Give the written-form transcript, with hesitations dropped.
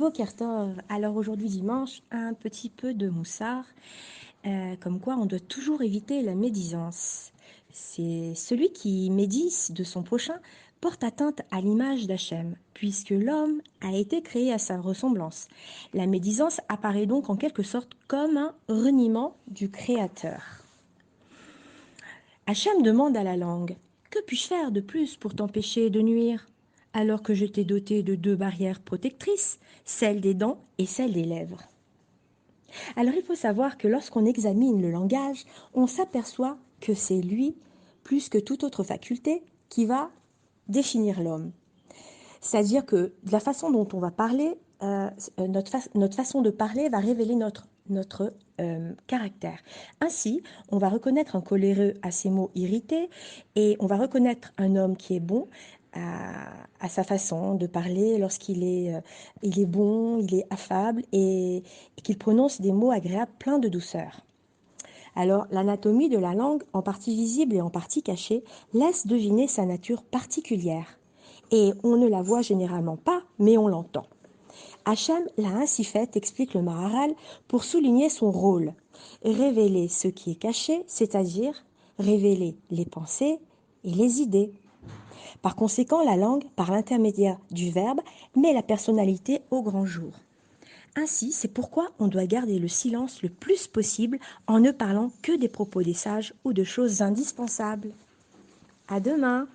Boker Tov. Alors aujourd'hui dimanche, un petit peu de moussard, comme quoi on doit toujours éviter la médisance. C'est celui qui médise de son prochain porte atteinte à l'image d'Hachem, puisque l'homme a été créé à sa ressemblance. La médisance apparaît donc en quelque sorte comme un reniement du Créateur. Hachem demande à la langue: que puis-je faire de plus pour t'empêcher de nuire, alors que je t'ai doté de deux barrières protectrices, celle des dents et celle des lèvres? Alors il faut savoir que lorsqu'on examine le langage, on s'aperçoit que c'est lui, plus que toute autre faculté, qui va définir l'homme. C'est-à-dire que de la façon dont on va parler, notre façon de parler va révéler notre caractère. Ainsi, on va reconnaître un coléreux à ses mots irrités et on va reconnaître un homme qui est bon à sa façon de parler lorsqu'il il est bon, il est affable et qu'il prononce des mots agréables pleins de douceur. Alors, l'anatomie de la langue, en partie visible et en partie cachée, laisse deviner sa nature particulière. Et on ne la voit généralement pas, mais on l'entend. Hachem l'a ainsi fait, explique le Maharal, pour souligner son rôle. Révéler ce qui est caché, c'est-à-dire révéler les pensées et les idées. Par conséquent, la langue, par l'intermédiaire du verbe, met la personnalité au grand jour. Ainsi, c'est pourquoi on doit garder le silence le plus possible en ne parlant que des propos des sages ou de choses indispensables. À demain!